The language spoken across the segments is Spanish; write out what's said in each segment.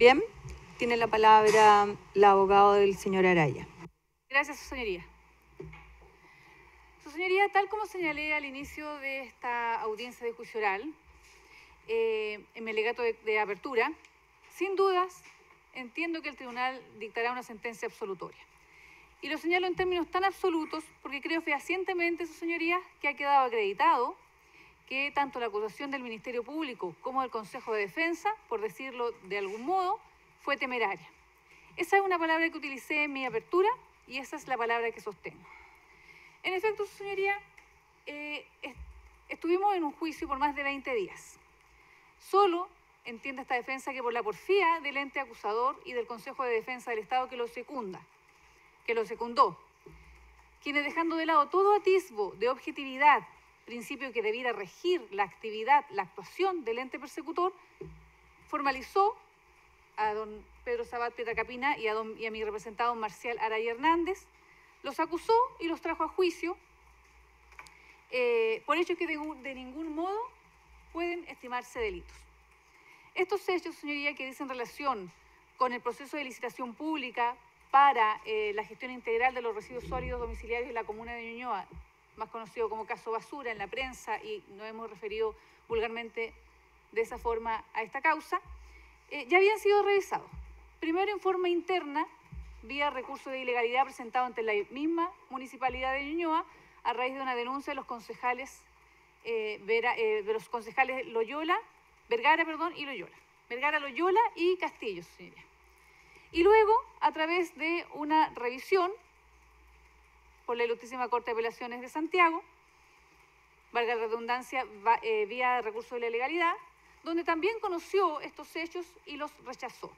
Bien, tiene la palabra la abogada del señor Araya. Gracias, su señoría. Su señoría, tal como señalé al inicio de esta audiencia de juicio oral, en mi alegato de apertura, sin dudas, entiendo que el tribunal dictará una sentencia absolutoria. Y lo señalo en términos tan absolutos porque creo fehacientemente, su señoría, que ha quedado acreditado que tanto la acusación del Ministerio Público como del Consejo de Defensa, por decirlo de algún modo, fue temeraria. Esa es una palabra que utilicé en mi apertura y esa es la palabra que sostengo. En efecto, su señoría, estuvimos en un juicio por más de 20 días. Solo entiende esta defensa que por la porfía del ente acusador y del Consejo de Defensa del Estado que lo secundó, quienes dejando de lado todo atisbo de objetividad, principio que debiera regir la actividad, la actuación del ente persecutor, formalizó a don Pedro Sabat Pietracapina y a mi representado Marcial Araya Hernández, los acusó y los trajo a juicio por hechos que de ningún modo pueden estimarse delitos. Estos hechos, señoría, que dicen relación con el proceso de licitación pública para la gestión integral de los residuos sólidos domiciliarios en la comuna de Ñuñoa, más conocido como caso Basura en la prensa, y nos hemos referido vulgarmente de esa forma a esta causa, ya habían sido revisados. Primero en forma interna, vía recurso de ilegalidad presentado ante la misma municipalidad de Ñuñoa a raíz de una denuncia de los concejales Vergara Loyola y Castillo, señoría. Y luego, a través de una revisión por la Ilustrísima Corte de Apelaciones de Santiago, valga la redundancia, vía recurso de la ilegalidad, donde también conoció estos hechos y los rechazó.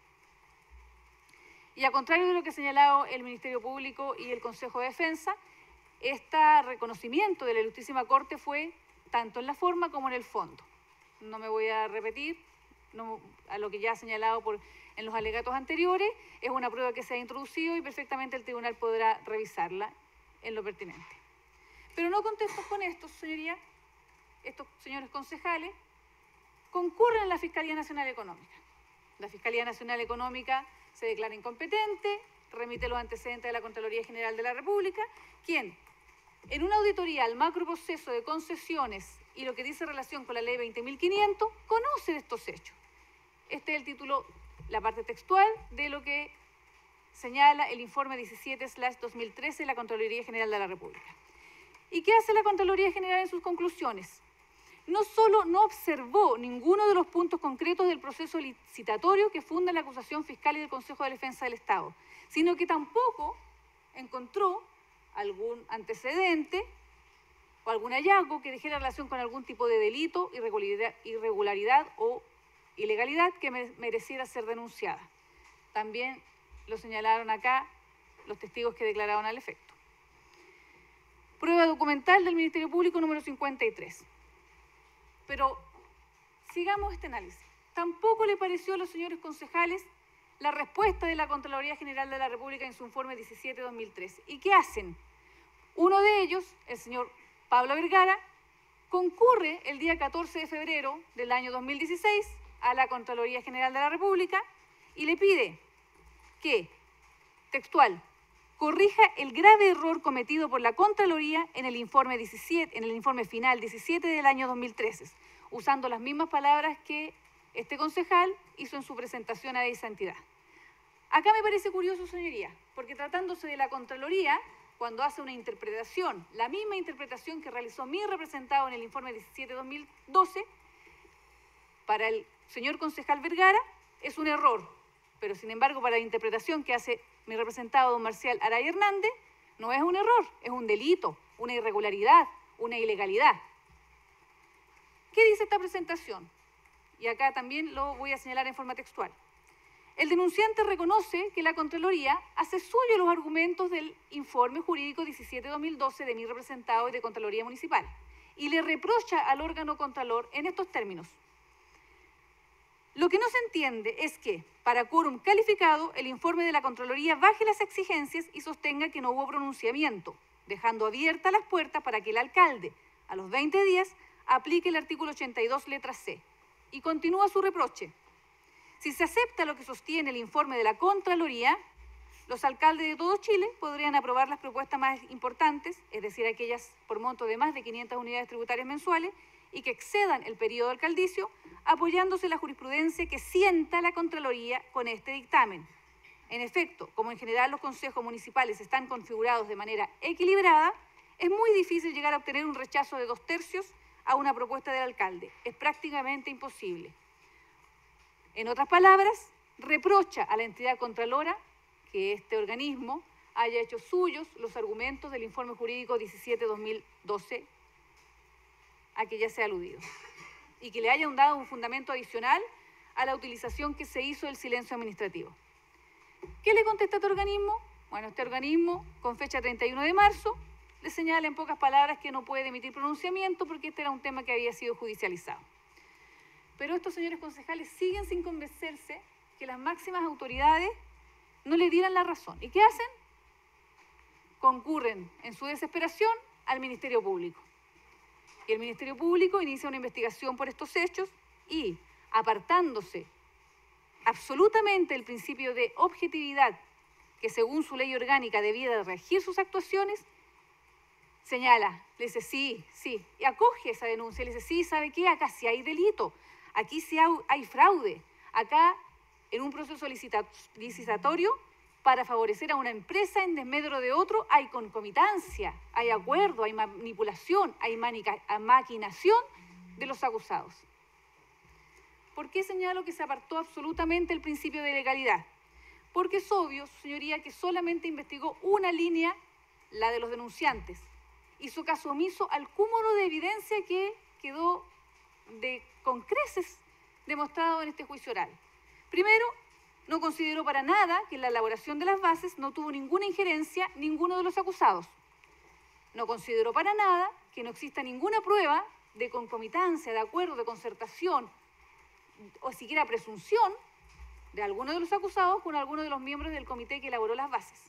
Y a contrario de lo que ha señalado el Ministerio Público y el Consejo de Defensa, este reconocimiento de la Ilustrísima Corte fue tanto en la forma como en el fondo. No me voy a repetir a lo que ya ha señalado en los alegatos anteriores, es una prueba que se ha introducido y perfectamente el tribunal podrá revisarla en lo pertinente. Pero no contentos con esto, señoría, estos señores concejales concurren en la Fiscalía Nacional Económica. La Fiscalía Nacional Económica se declara incompetente, remite los antecedentes de la Contraloría General de la República, quien, en una auditoría al macroproceso de concesiones y lo que dice relación con la ley 20.500, conoce de estos hechos. Este es el título, la parte textual de lo que señala el informe 17/2013 de la Contraloría General de la República. ¿Y qué hace la Contraloría General en sus conclusiones? No solo no observó ninguno de los puntos concretos del proceso licitatorio que funda la acusación fiscal y del Consejo de Defensa del Estado, sino que tampoco encontró algún antecedente o algún hallazgo que dijera relación con algún tipo de delito, irregularidad o ilegalidad que mereciera ser denunciada. También lo señalaron acá los testigos que declararon al efecto. Prueba documental del Ministerio Público número 53. Pero sigamos este análisis. Tampoco le pareció a los señores concejales la respuesta de la Contraloría General de la República en su informe 17/2013. ¿Y qué hacen? Uno de ellos, el señor Pablo Vergara, concurre el día 14 de febrero del año 2016 a la Contraloría General de la República y le pide que, textual, corrija el grave error cometido por la Contraloría en el informe final 17 del año 2013, usando las mismas palabras que este concejal hizo en su presentación a esa entidad. Acá me parece curioso, señoría, porque tratándose de la Contraloría, cuando hace una interpretación, la misma interpretación que realizó mi representado en el informe 17/2012, para el señor concejal Vergara es un error, pero sin embargo para la interpretación que hace mi representado don Marcial Araya Hernández, no es un error, es un delito, una irregularidad, una ilegalidad. ¿Qué dice esta presentación? Y acá también lo voy a señalar en forma textual. El denunciante reconoce que la Contraloría hace suyo los argumentos del informe jurídico 17/2012 de mi representado y de Contraloría Municipal y le reprocha al órgano contralor en estos términos. Lo que no se entiende es que, para quórum calificado, el informe de la Contraloría baje las exigencias y sostenga que no hubo pronunciamiento, dejando abiertas las puertas para que el alcalde, a los 20 días, aplique el artículo 82, letra C. Y continúa su reproche. Si se acepta lo que sostiene el informe de la Contraloría, los alcaldes de todo Chile podrían aprobar las propuestas más importantes, es decir, aquellas por monto de más de 500 unidades tributarias mensuales y que excedan el periodo alcaldicio, apoyándose en la jurisprudencia que sienta la Contraloría con este dictamen. En efecto, como en general los consejos municipales están configurados de manera equilibrada, es muy difícil llegar a obtener un rechazo de 2/3 a una propuesta del alcalde. Es prácticamente imposible. En otras palabras, reprocha a la entidad contralora que este organismo haya hecho suyos los argumentos del informe jurídico 17/2012 a que ya se ha aludido y que le hayan dado un fundamento adicional a la utilización que se hizo del silencio administrativo. ¿Qué le contesta este organismo? Bueno, este organismo, con fecha 31 de marzo, le señala en pocas palabras que no puede emitir pronunciamiento porque este era un tema que había sido judicializado. Pero estos señores concejales siguen sin convencerse que las máximas autoridades no le dieran la razón. ¿Y qué hacen? Concurren en su desesperación al Ministerio Público. Y el Ministerio Público inicia una investigación por estos hechos y, apartándose absolutamente del principio de objetividad que según su ley orgánica debía regir sus actuaciones, señala, le dice sí, y acoge esa denuncia, le dice sí, ¿sabe qué? Acá sí hay delito, aquí sí hay fraude, acá en un proceso licitatorio para favorecer a una empresa en desmedro de otro hay concomitancia, hay acuerdo, hay manipulación, hay maquinación de los acusados. ¿Por qué señalo que se apartó absolutamente el principio de legalidad? Porque es obvio, señoría, que solamente investigó una línea, la de los denunciantes. Hizo caso omiso al cúmulo de evidencia que quedó con creces demostrado en este juicio oral. Primero, no consideró para nada que en la elaboración de las bases no tuvo ninguna injerencia ninguno de los acusados. No consideró para nada que no exista ninguna prueba de concomitancia, de acuerdo, de concertación o siquiera presunción de alguno de los acusados con alguno de los miembros del comité que elaboró las bases.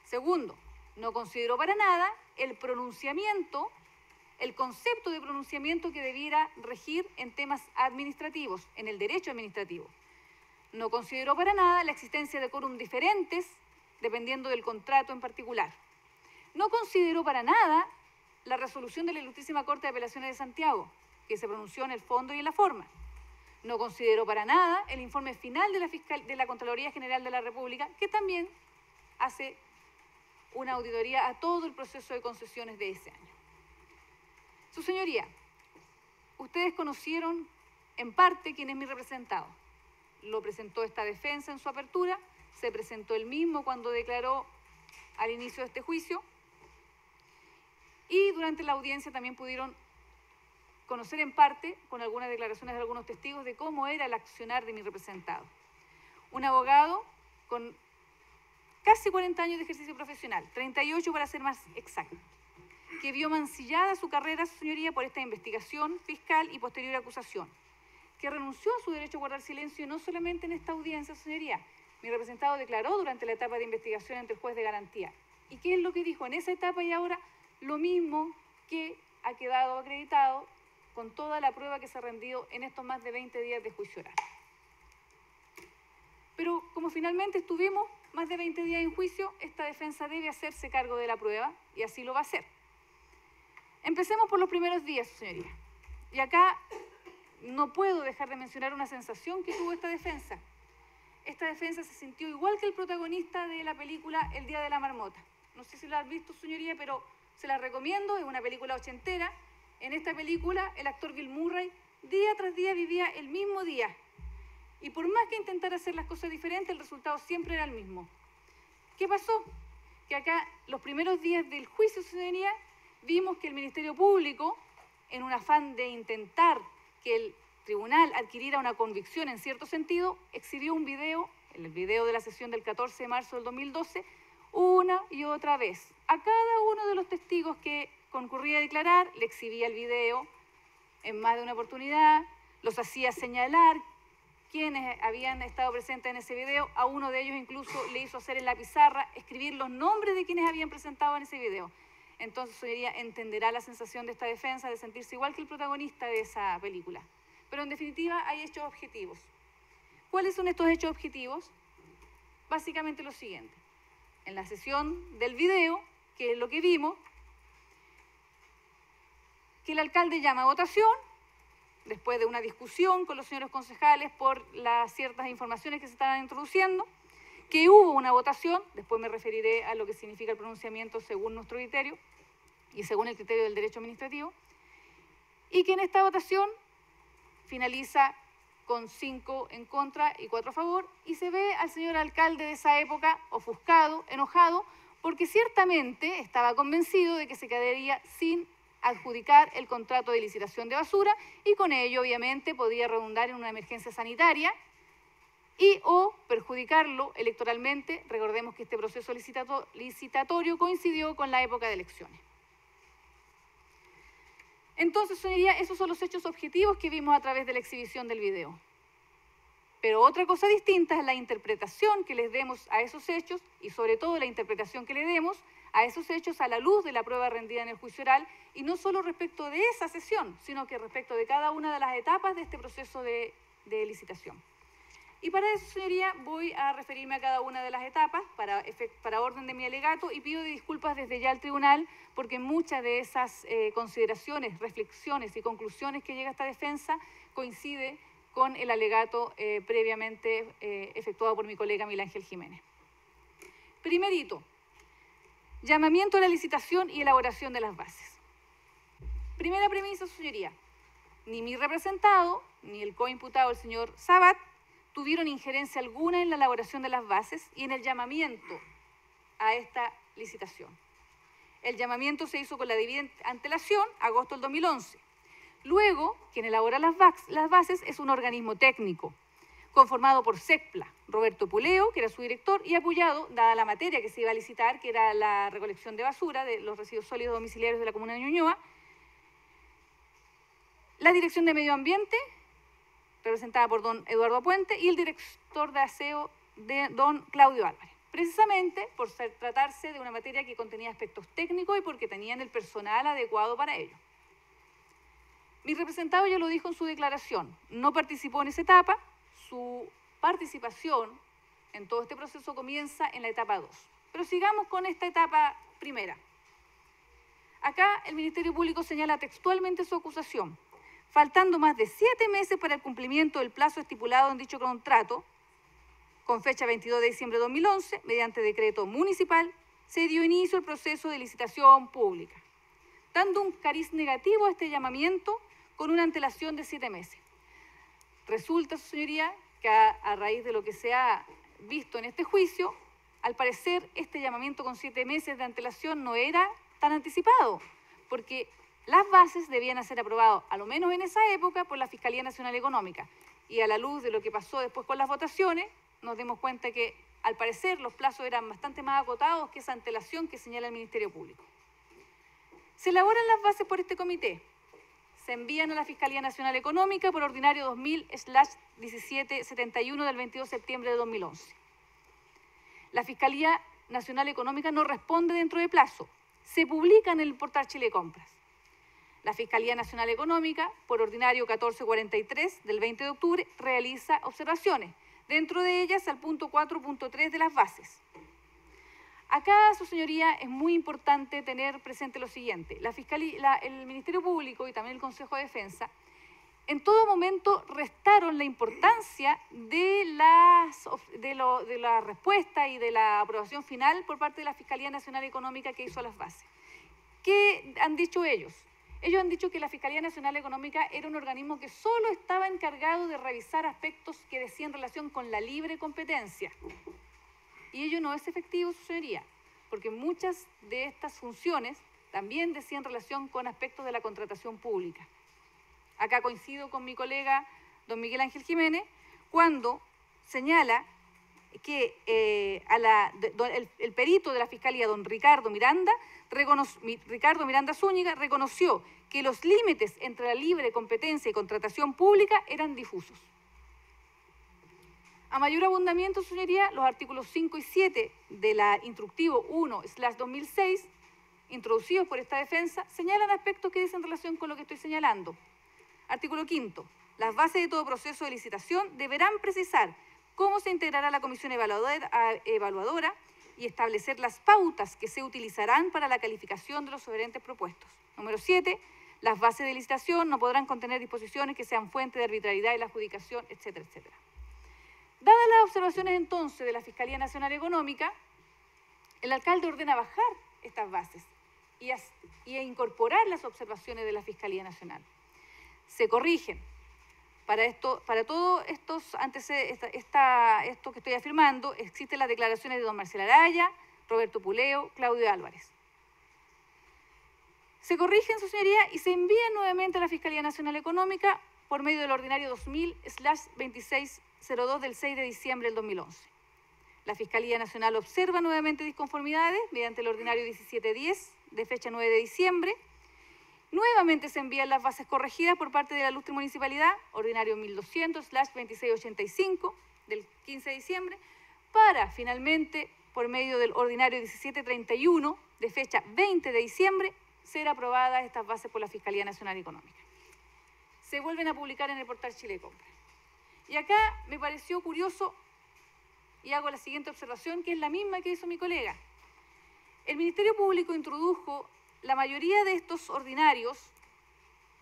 Segundo, no consideró para nada el pronunciamiento, el concepto de pronunciamiento que debiera regir en temas administrativos, en el derecho administrativo. No consideró para nada la existencia de quórum diferentes, dependiendo del contrato en particular. No consideró para nada la resolución de la Ilustrísima Corte de Apelaciones de Santiago, que se pronunció en el fondo y en la forma. No consideró para nada el informe final de la Contraloría General de la República, que también hace una auditoría a todo el proceso de concesiones de ese año. Su señoría, ustedes conocieron en parte quién es mi representado. Lo presentó esta defensa en su apertura, se presentó él mismo cuando declaró al inicio de este juicio y durante la audiencia también pudieron conocer en parte, con algunas declaraciones de algunos testigos, de cómo era el accionar de mi representado. Un abogado con casi 40 años de ejercicio profesional, 38 para ser más exacto, que vio mancillada su carrera, su señoría, por esta investigación fiscal y posterior acusación, que renunció a su derecho a guardar silencio no solamente en esta audiencia, su señoría. Mi representado declaró durante la etapa de investigación ante el juez de garantía. ¿Y qué es lo que dijo en esa etapa y ahora? Lo mismo que ha quedado acreditado con toda la prueba que se ha rendido en estos más de 20 días de juicio oral. Pero como finalmente estuvimos más de 20 días en juicio, esta defensa debe hacerse cargo de la prueba y así lo va a hacer. Empecemos por los primeros días, su señoría. Y acá no puedo dejar de mencionar una sensación que tuvo esta defensa. Esta defensa se sintió igual que el protagonista de la película El Día de la Marmota. No sé si la han visto, señoría, pero se la recomiendo, es una película ochentera. En esta película, el actor Bill Murray, día tras día vivía el mismo día. Y por más que intentara hacer las cosas diferentes, el resultado siempre era el mismo. ¿Qué pasó? Que acá, los primeros días del juicio, señoría, vimos que el Ministerio Público, en un afán de intentar que el tribunal adquiriera una convicción en cierto sentido, exhibió un video, el video de la sesión del 14 de marzo del 2012, una y otra vez. A cada uno de los testigos que concurría a declarar, le exhibía el video en más de una oportunidad, los hacía señalar quienes habían estado presentes en ese video, a uno de ellos incluso le hizo hacer en la pizarra, escribir los nombres de quienes habían presentado en ese video. Entonces, señoría, entenderá la sensación de esta defensa de sentirse igual que el protagonista de esa película. Pero en definitiva hay hechos objetivos. ¿Cuáles son estos hechos objetivos? Básicamente lo siguiente. En la sesión del video, que es lo que vimos, que el alcalde llama a votación, después de una discusión con los señores concejales por las ciertas informaciones que se estaban introduciendo, que hubo una votación, después me referiré a lo que significa el pronunciamiento según nuestro criterio y según el criterio del derecho administrativo, y que en esta votación finaliza con 5 en contra y 4 a favor, y se ve al señor alcalde de esa época ofuscado, enojado, porque ciertamente estaba convencido de que se quedaría sin adjudicar el contrato de licitación de basura y con ello obviamente podría redundar en una emergencia sanitaria y o perjudicarlo electoralmente. Recordemos que este proceso licitatorio coincidió con la época de elecciones. Entonces, señoría, esos son los hechos objetivos que vimos a través de la exhibición del video. Pero otra cosa distinta es la interpretación que les demos a esos hechos y sobre todo la interpretación que le demos a esos hechos a la luz de la prueba rendida en el juicio oral y no solo respecto de esa sesión, sino que respecto de cada una de las etapas de este proceso de licitación. Y para eso, señoría, voy a referirme a cada una de las etapas para orden de mi alegato y pido disculpas desde ya al tribunal porque muchas de esas consideraciones, reflexiones y conclusiones que llega a esta defensa coincide con el alegato previamente efectuado por mi colega Miguel Ángel Jiménez. Primerito, llamamiento a la licitación y elaboración de las bases. Primera premisa, señoría, ni mi representado ni el coimputado, el señor Sabat, tuvieron injerencia alguna en la elaboración de las bases y en el llamamiento a esta licitación. El llamamiento se hizo con la debida antelación, agosto del 2011. Luego, quien elabora las bases es un organismo técnico, conformado por SECPLA, Roberto Puleo, que era su director, y apoyado, dada la materia que se iba a licitar, que era la recolección de basura de los residuos sólidos domiciliarios de la comuna de Ñuñoa, la Dirección de Medio Ambiente, representada por don Eduardo Puente, y el director de aseo de don Claudio Álvarez, precisamente por tratarse de una materia que contenía aspectos técnicos y porque tenían el personal adecuado para ello. Mi representado ya lo dijo en su declaración, no participó en esa etapa, su participación en todo este proceso comienza en la etapa 2. Pero sigamos con esta etapa primera. Acá el Ministerio Público señala textualmente su acusación. Faltando más de 7 meses para el cumplimiento del plazo estipulado en dicho contrato, con fecha 22 de diciembre de 2011, mediante decreto municipal, se dio inicio al proceso de licitación pública, dando un cariz negativo a este llamamiento con una antelación de 7 meses. Resulta, su señoría, que a raíz de lo que se ha visto en este juicio, al parecer este llamamiento con 7 meses de antelación no era tan anticipado, porque las bases debían ser aprobadas, a lo menos en esa época, por la Fiscalía Nacional Económica. Y a la luz de lo que pasó después con las votaciones, nos dimos cuenta que, al parecer, los plazos eran bastante más acotados que esa antelación que señala el Ministerio Público. Se elaboran las bases por este comité. Se envían a la Fiscalía Nacional Económica por ordinario 2000/1771 del 22 de septiembre de 2011. La Fiscalía Nacional Económica no responde dentro de plazo. Se publica en el portal Chile Compras. La Fiscalía Nacional Económica, por ordinario 1443 del 20 de octubre, realiza observaciones, dentro de ellas al punto 4.3 de las bases. Acá, su señoría, es muy importante tener presente lo siguiente. El Ministerio Público y también el Consejo de Defensa, en todo momento restaron la importancia de la respuesta y de la aprobación final por parte de la Fiscalía Nacional Económica que hizo las bases. ¿Qué han dicho ellos? Ellos han dicho que la Fiscalía Nacional Económica era un organismo que solo estaba encargado de revisar aspectos que decían relación con la libre competencia. Y ello no es efectivo, su señoría, porque muchas de estas funciones también decían relación con aspectos de la contratación pública. Acá coincido con mi colega don Miguel Ángel Jiménez cuando señala que el perito de la Fiscalía, don Ricardo Miranda Zúñiga, reconoció que los límites entre la libre competencia y contratación pública eran difusos. A mayor abundamiento, su señoría, los artículos 5 y 7 de la Instructivo 1/2006, introducidos por esta defensa, señalan aspectos que dicen relación con lo que estoy señalando. Artículo 5. Las bases de todo proceso de licitación deberán precisar cómo se integrará la comisión evaluadora y establecer las pautas que se utilizarán para la calificación de los oferentes propuestos. Número 7. Las bases de licitación no podrán contener disposiciones que sean fuente de arbitrariedad en la adjudicación, etcétera, etcétera. Dadas las observaciones entonces de la Fiscalía Nacional Económica, el alcalde ordena bajar estas bases y incorporar las observaciones de la Fiscalía Nacional. Se corrigen. Para todos estos antecedentes, esto que estoy afirmando, existen las declaraciones de don Marcelo Araya, Roberto Puleo, Claudio Álvarez. Se corrigen, su señoría, y se envían nuevamente a la Fiscalía Nacional Económica por medio del ordinario 2000/2602 del 6 de diciembre del 2011. La Fiscalía Nacional observa nuevamente disconformidades mediante el ordinario 1710 de fecha 9 de diciembre. Nuevamente se envían las bases corregidas por parte de la Ilustre Municipalidad, ordinario 1200/2685 del 15 de diciembre, para finalmente, por medio del ordinario 1731 de fecha 20 de diciembre, ser aprobadas estas bases por la Fiscalía Nacional Económica. Se vuelven a publicar en el portal Chile Compra. Y acá me pareció curioso, y hago la siguiente observación, que es la misma que hizo mi colega. El Ministerio Público introdujo la mayoría de estos ordinarios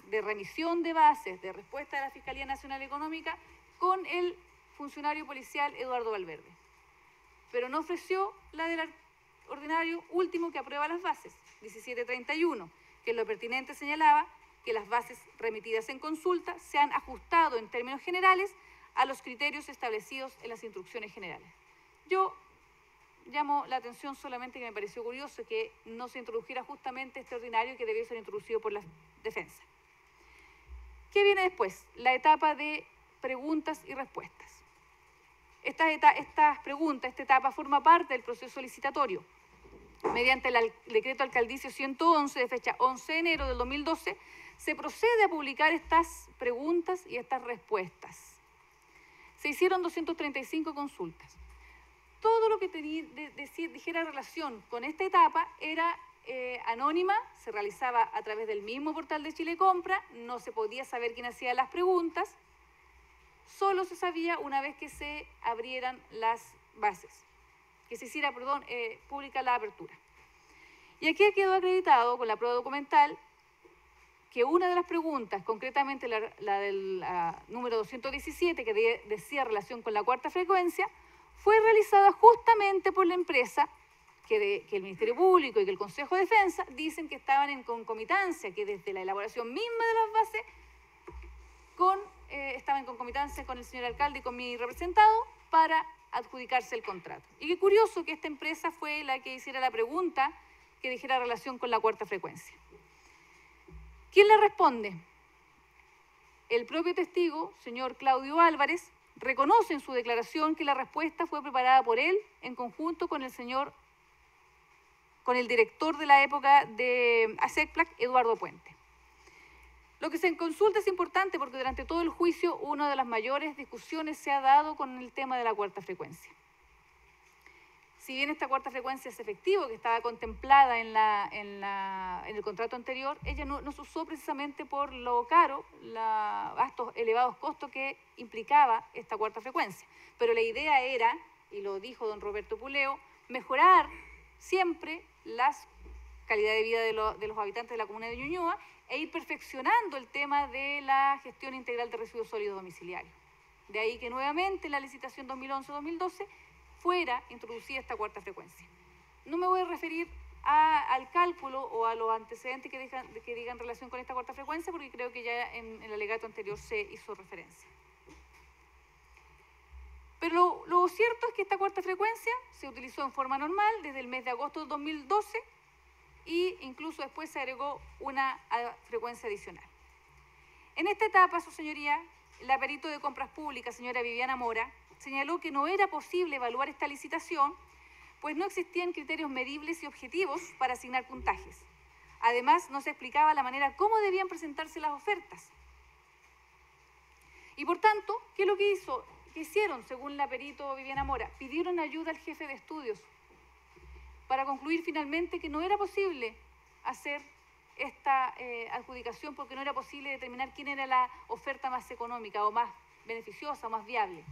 de remisión de bases, de respuesta de la Fiscalía Nacional Económica, con el funcionario policial Eduardo Valverde. Pero no ofreció la del ordinario último que aprueba las bases, 1731, que en lo pertinente señalaba que las bases remitidas en consulta se han ajustado en términos generales a los criterios establecidos en las instrucciones generales. Yo llamo la atención solamente que me pareció curioso que no se introdujera justamente este ordinario que debió ser introducido por la defensa. ¿Qué viene después? La etapa de preguntas y respuestas. Esta etapa forma parte del proceso licitatorio. Mediante el decreto alcaldicio 111 de fecha 11 de enero del 2012, se procede a publicar estas preguntas y estas respuestas. Se hicieron 235 consultas. Todo lo que dijera relación con esta etapa era anónima, se realizaba a través del mismo portal de Chile Compra, no se podía saber quién hacía las preguntas, solo se sabía una vez que se abrieran las bases, que se hiciera, pública la apertura. Y aquí quedó acreditado con la prueba documental que una de las preguntas, concretamente la del número 217, que decía relación con la cuarta frecuencia, fue realizada justamente por la empresa que el Ministerio Público y que el Consejo de Defensa dicen que estaban en concomitancia, que desde la elaboración misma de las bases estaba en concomitancia con el señor alcalde y con mi representado para adjudicarse el contrato. Y qué curioso que esta empresa fue la que hiciera la pregunta que dijera relación con la cuarta frecuencia. ¿Quién le responde? El propio testigo, señor Claudio Álvarez, reconoce en su declaración que la respuesta fue preparada por él en conjunto con el director de la época de ASECPLAC, Eduardo Puente. Lo que se consulta es importante porque durante todo el juicio una de las mayores discusiones se ha dado con el tema de la cuarta frecuencia. Si bien esta cuarta frecuencia es efectiva, que estaba contemplada en el contrato anterior, ella no se usó precisamente por lo caro, estos elevados costos que implicaba esta cuarta frecuencia. Pero la idea era, y lo dijo don Roberto Puleo, mejorar siempre la calidad de vida de los habitantes de la comuna de Ñuñoa e ir perfeccionando el tema de la gestión integral de residuos sólidos domiciliarios. De ahí que nuevamente en la licitación 2011-2012 fuera introducida esta cuarta frecuencia. No me voy a referir al cálculo o a los antecedentes que digan relación con esta cuarta frecuencia porque creo que ya en el alegato anterior se hizo referencia. Pero lo cierto es que esta cuarta frecuencia se utilizó en forma normal desde el mes de agosto de 2012 e incluso después se agregó una frecuencia adicional. En esta etapa, su señoría, la perito de compras públicas, señora Viviana Mora, señaló que no era posible evaluar esta licitación, pues no existían criterios medibles y objetivos para asignar puntajes. Además, no se explicaba la manera cómo debían presentarse las ofertas. Y por tanto, ¿qué es lo que hicieron, según la perito Viviana Mora? Pidieron ayuda al jefe de estudios para concluir finalmente que no era posible hacer esta adjudicación porque no era posible determinar quién era la oferta más económica o más beneficiosa o más viable.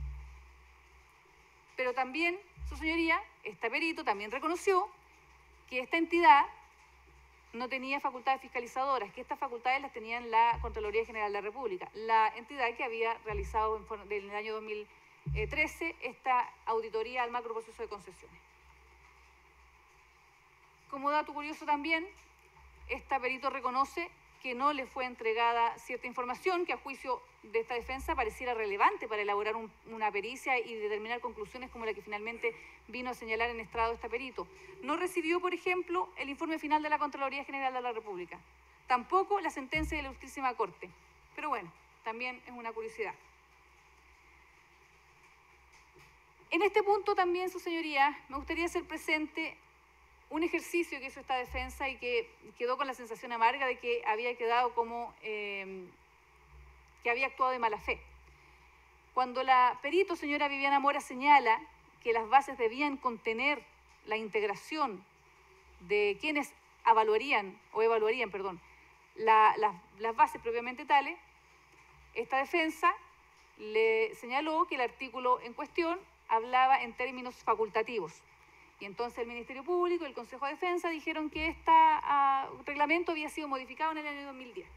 Pero también, su señoría, este perito también reconoció que esta entidad no tenía facultades fiscalizadoras, que estas facultades las tenía la Contraloría General de la República, la entidad que había realizado en el año 2013 esta auditoría al macroproceso de concesiones. Como dato curioso también, este perito reconoce que no le fue entregada cierta información que a juicio de esta defensa pareciera relevante para elaborar una pericia y determinar conclusiones como la que finalmente vino a señalar en estrado este perito. No recibió, por ejemplo, el informe final de la Contraloría General de la República. Tampoco la sentencia de la Ilustrísima Corte. Pero bueno, también es una curiosidad. En este punto también, su señoría, me gustaría hacer presente un ejercicio que hizo esta defensa y que quedó con la sensación amarga de que había quedado como que había actuado de mala fe. Cuando la perito señora Viviana Mora señala que las bases debían contener la integración de quienes evaluarían las bases propiamente tales, esta defensa le señaló que el artículo en cuestión hablaba en términos facultativos. Y entonces el Ministerio Público y el Consejo de Defensa dijeron que este reglamento había sido modificado en el año 2010.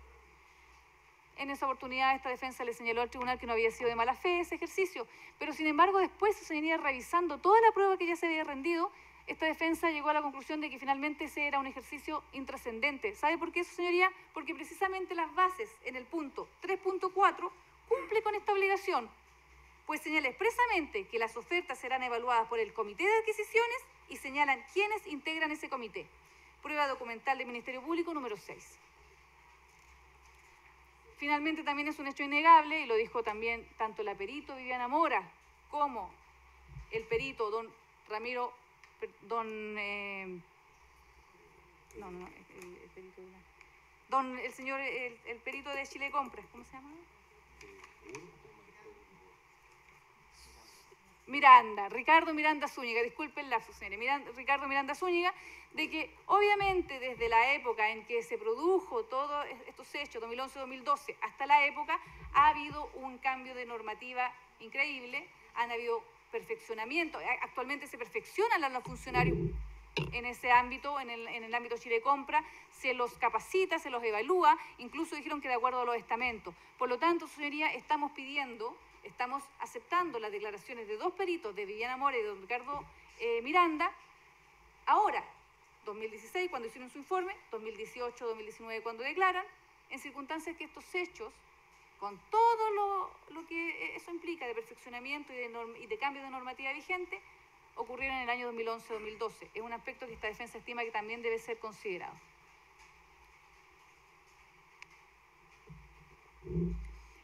En esa oportunidad esta defensa le señaló al tribunal que no había sido de mala fe ese ejercicio, pero sin embargo después se venía revisando toda la prueba que ya se había rendido, esta defensa llegó a la conclusión de que finalmente ese era un ejercicio intrascendente. ¿Sabe por qué, su señoría? Porque precisamente las bases en el punto 3.4 cumple con esta obligación, pues señala expresamente que las ofertas serán evaluadas por el Comité de Adquisiciones y señalan quiénes integran ese comité. Prueba documental del Ministerio Público número 6. Finalmente también es un hecho innegable, y lo dijo también tanto la perito Viviana Mora como el perito don Ramiro, el perito de Chile Compras, ¿cómo se llama? Ricardo Miranda Zúñiga, disculpen la señora, Ricardo Miranda Zúñiga, de que obviamente desde la época en que se produjo todos estos hechos, 2011-2012, hasta la época, ha habido un cambio de normativa increíble, han habido perfeccionamiento, actualmente se perfeccionan los funcionarios en ese ámbito, en el ámbito Chile Compra, se los capacita, se los evalúa, incluso dijeron que de acuerdo a los estamentos. Por lo tanto, su señoría, estamos aceptando las declaraciones de dos peritos, de Viviana Mora y de don Ricardo Miranda, ahora, 2016 cuando hicieron su informe, 2018, 2019 cuando declaran, en circunstancias que estos hechos, con todo lo que eso implica de perfeccionamiento y de cambio de normativa vigente, ocurrieron en el año 2011-2012. Es un aspecto que esta defensa estima que también debe ser considerado.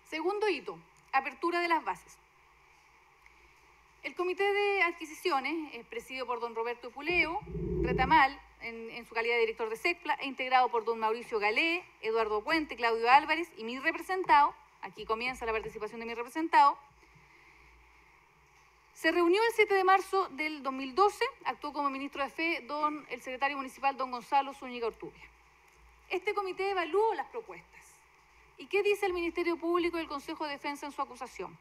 Segundo hito, apertura de las bases. El Comité de Adquisiciones, presidido por don Roberto Puleo Retamal, en su calidad de director de SECPLA, e integrado por don Mauricio Galé, Eduardo Puente, Claudio Álvarez y mi representado, aquí comienza la participación de mi representado, se reunió el 7 de marzo del 2012, actuó como ministro de Fe el secretario municipal don Gonzalo Zúñiga Ortubia. Este comité evaluó las propuestas. ¿Y qué dice el Ministerio Público y el Consejo de Defensa en su acusación?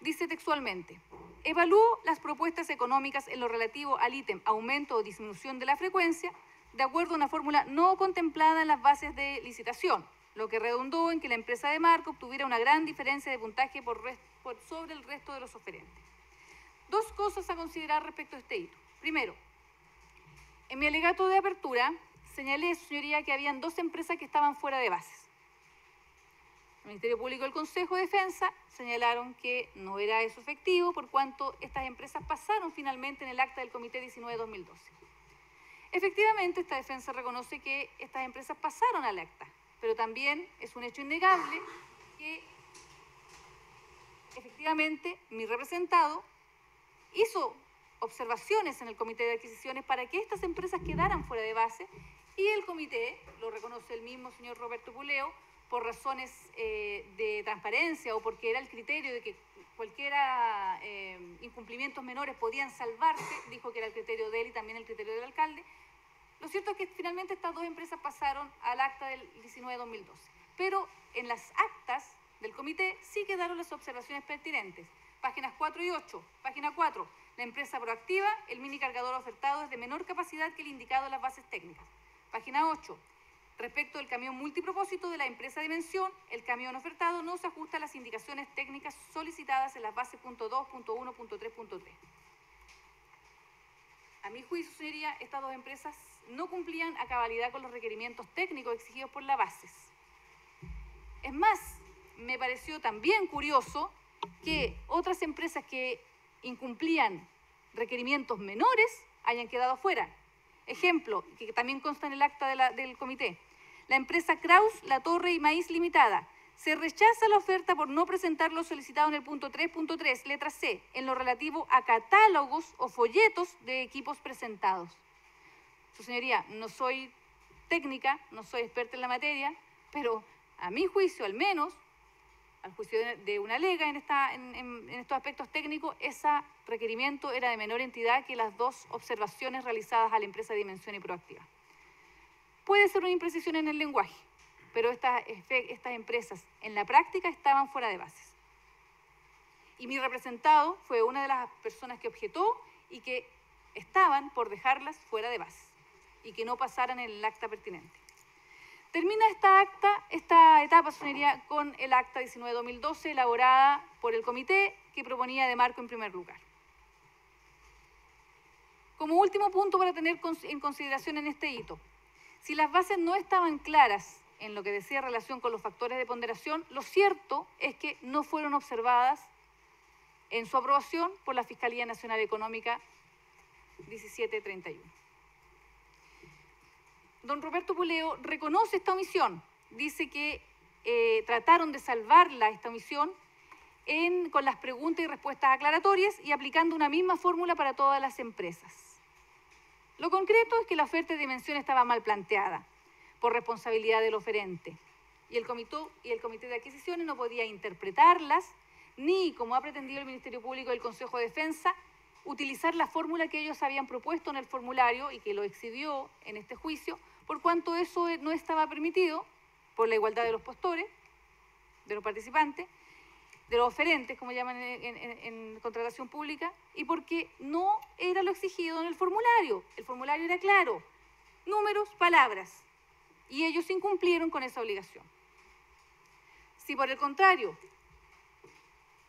Dice textualmente: evaluó las propuestas económicas en lo relativo al ítem aumento o disminución de la frecuencia de acuerdo a una fórmula no contemplada en las bases de licitación, lo que redundó en que la empresa de marca obtuviera una gran diferencia de puntaje sobre el resto de los oferentes. Dos cosas a considerar respecto a este hito. Primero, en mi alegato de apertura señalé, su señoría, que habían dos empresas que estaban fuera de bases. El Ministerio Público y el Consejo de Defensa señalaron que no era eso efectivo por cuanto estas empresas pasaron finalmente en el acta del Comité 19-2012. Efectivamente, esta defensa reconoce que estas empresas pasaron al acta, pero también es un hecho innegable que efectivamente mi representado hizo observaciones en el Comité de Adquisiciones para que estas empresas quedaran fuera de base y el comité, lo reconoce el mismo señor Roberto Puleo, por razones de transparencia o porque era el criterio de que cualquiera incumplimientos menores podían salvarse, dijo que era el criterio de él y también el criterio del alcalde, Lo cierto es que finalmente estas dos empresas pasaron al acta del 19-2012, pero en las actas del comité sí quedaron las observaciones pertinentes. Páginas 4 y 8. Página 4. La empresa proactiva, el mini cargador ofertado es de menor capacidad que el indicado en las bases técnicas. Página 8. Respecto del camión multipropósito de la empresa Dimensión, el camión ofertado no se ajusta a las indicaciones técnicas solicitadas en las bases .2, .1, .3, .3. A mi juicio, señoría, estas dos empresas no cumplían a cabalidad con los requerimientos técnicos exigidos por la bases. Es más, me pareció también curioso que otras empresas que incumplían requerimientos menores hayan quedado fuera. Ejemplo, que también consta en el acta del comité. La empresa Kraus, La Torre y Maíz Limitada. Se rechaza la oferta por no presentar lo solicitado en el punto 3.3, letra C, en lo relativo a catálogos o folletos de equipos presentados. Su señoría, no soy técnica, no soy experta en la materia, pero a mi juicio, al menos, al juicio de una lega en estos aspectos técnicos, ese requerimiento era de menor entidad que las dos observaciones realizadas a la empresa Dimensión y Proactiva. Puede ser una imprecisión en el lenguaje, pero estas empresas en la práctica estaban fuera de bases. Y mi representado fue una de las personas que objetó y que estaban por dejarlas fuera de bases y que no pasaran en el acta pertinente. Termina esta etapa, señoría, con el acta 19-2012 elaborada por el comité que proponía de marco en primer lugar. Como último punto para tener en consideración en este hito, si las bases no estaban claras en lo que decía relación con los factores de ponderación, lo cierto es que no fueron observadas en su aprobación por la Fiscalía Nacional Económica 1731. Don Roberto Puleo reconoce esta omisión, dice que trataron de salvarla esta omisión con las preguntas y respuestas aclaratorias y aplicando una misma fórmula para todas las empresas. Lo concreto es que la oferta de Dimensión estaba mal planteada por responsabilidad del oferente y el comité de adquisiciones no podía interpretarlas ni, como ha pretendido el Ministerio Público y el Consejo de Defensa, utilizar la fórmula que ellos habían propuesto en el formulario y que lo exhibió en este juicio, por cuanto eso no estaba permitido por la igualdad de los postores, de los participantes, de los oferentes, como llaman en contratación pública, y porque no era lo exigido en el formulario. El formulario era claro, números, palabras, y ellos incumplieron con esa obligación. Si por el contrario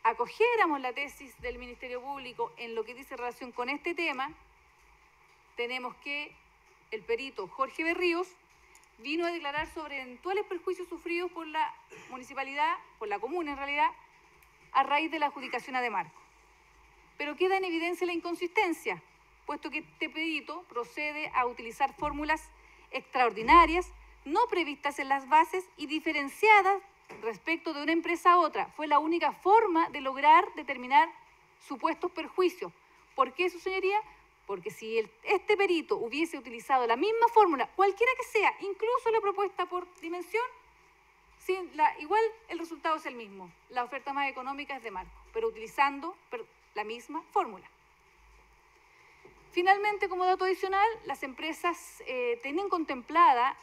acogiéramos la tesis del Ministerio Público en lo que dice relación con este tema, tenemos que el perito Jorge Berríos vino a declarar sobre eventuales perjuicios sufridos por la municipalidad, por la comuna en realidad, a raíz de la adjudicación a demarco. Pero queda en evidencia la inconsistencia, puesto que este perito procede a utilizar fórmulas extraordinarias, no previstas en las bases y diferenciadas respecto de una empresa a otra. Fue la única forma de lograr determinar supuestos perjuicios. ¿Por qué, su señoría? Porque si este perito hubiese utilizado la misma fórmula, cualquiera que sea, incluso la propuesta por Dimensión, igual el resultado es el mismo. La oferta más económica es de marco, pero utilizando la misma fórmula. Finalmente, como dato adicional, las empresas tenían contemplada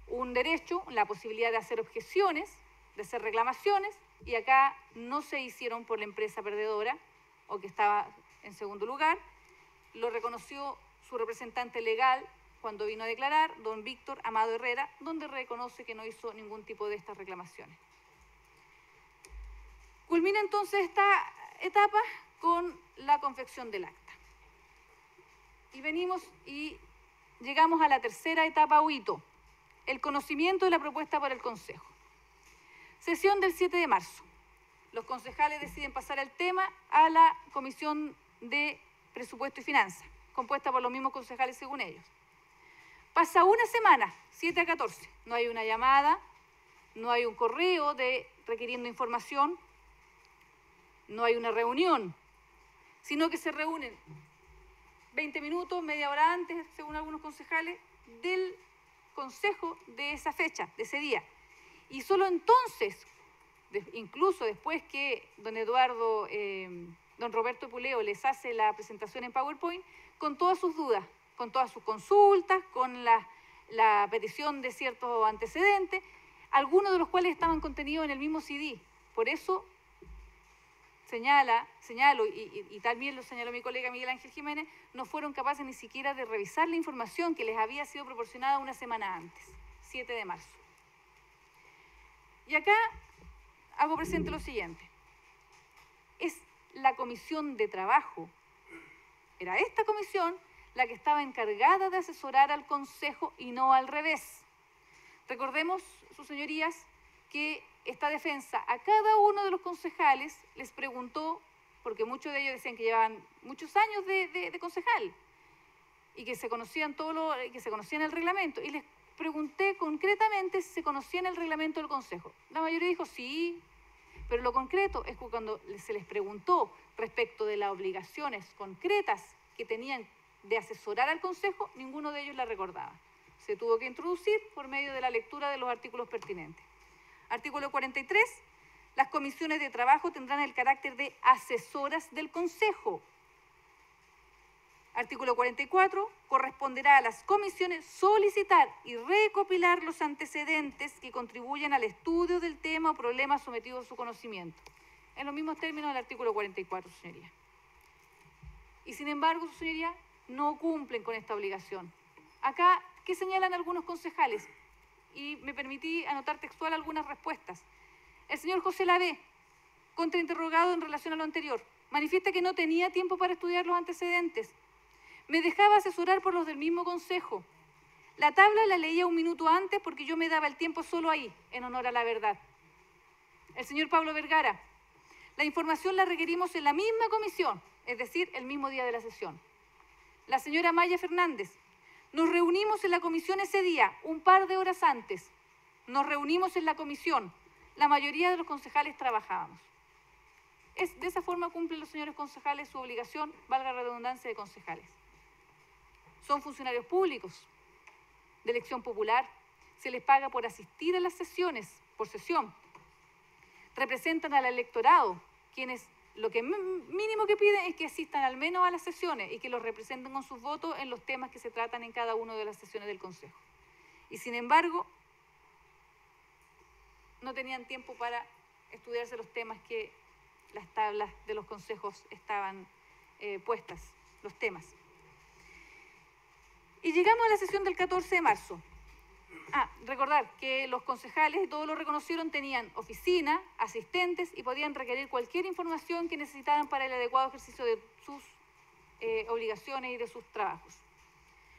un derecho, la posibilidad de hacer objeciones, de hacer reclamaciones, y acá no se hicieron por la empresa perdedora o que estaba en segundo lugar. Lo reconoció su representante legal cuando vino a declarar, don Víctor Amado Herrera, donde reconoce que no hizo ningún tipo de estas reclamaciones. Culmina entonces esta etapa con la confección del acta. Y llegamos a la tercera etapa o hito, el conocimiento de la propuesta por el Consejo. Sesión del 7 de marzo. Los concejales deciden pasar el tema a la Comisión de Presupuesto y Finanzas, compuesta por los mismos concejales según ellos. Pasa una semana, 7 a 14, no hay una llamada, no hay un correo requiriendo información, no hay una reunión, sino que se reúnen 20 minutos, media hora antes, según algunos concejales, del consejo de esa fecha, de ese día. Y solo entonces, incluso después que don Roberto Puleo les hace la presentación en PowerPoint, con todas sus dudas, con todas sus consultas, con la petición de ciertos antecedentes, algunos de los cuales estaban contenidos en el mismo CD. Por eso señalo, y también lo señaló mi colega Miguel Ángel Jiménez, no fueron capaces ni siquiera de revisar la información que les había sido proporcionada una semana antes, 7 de marzo. Y acá hago presente lo siguiente. Es la comisión de trabajo, era esta comisión la que estaba encargada de asesorar al Consejo y no al revés. Recordemos, sus señorías, que esta defensa a cada uno de los concejales les preguntó, porque muchos de ellos decían que llevaban muchos años de concejal y que se conocían que se conocían el reglamento, y les pregunté concretamente si se conocían el reglamento del Consejo. La mayoría dijo sí, pero lo concreto es que cuando se les preguntó respecto de las obligaciones concretas que tenían de asesorar al Consejo, ninguno de ellos la recordaba. Se tuvo que introducir por medio de la lectura de los artículos pertinentes. Artículo 43. Las comisiones de trabajo tendrán el carácter de asesoras del Consejo. Artículo 44. Corresponderá a las comisiones solicitar y recopilar los antecedentes que contribuyan al estudio del tema o problema sometido a su conocimiento. En los mismos términos del artículo 44, su señoría. Y sin embargo, su señoría, no cumplen con esta obligación. Acá, ¿qué señalan algunos concejales? Y me permití anotar textual algunas respuestas. El señor José Lavé, contrainterrogado en relación a lo anterior, manifiesta que no tenía tiempo para estudiar los antecedentes. Me dejaba asesorar por los del mismo consejo. La tabla la leía un minuto antes porque yo me daba el tiempo solo ahí, en honor a la verdad. El señor Pablo Vergara, la información la requerimos en la misma comisión, es decir, el mismo día de la sesión. La señora Maya Fernández, nos reunimos en la comisión ese día, un par de horas antes. Nos reunimos en la comisión. La mayoría de los concejales trabajábamos. De esa forma cumplen los señores concejales su obligación, valga la redundancia, de concejales. Son funcionarios públicos, de elección popular. Se les paga por asistir a las sesiones, por sesión. Representan al electorado, quienes lo que mínimo que piden es que asistan al menos a las sesiones y que los representen con sus votos en los temas que se tratan en cada una de las sesiones del Consejo. Y sin embargo, no tenían tiempo para estudiarse los temas que las tablas de los consejos estaban puestas, los temas. Y llegamos a la sesión del 14 de marzo. Recordar que los concejales, todos lo reconocieron, tenían oficina, asistentes y podían requerir cualquier información que necesitaran para el adecuado ejercicio de sus obligaciones y de sus trabajos.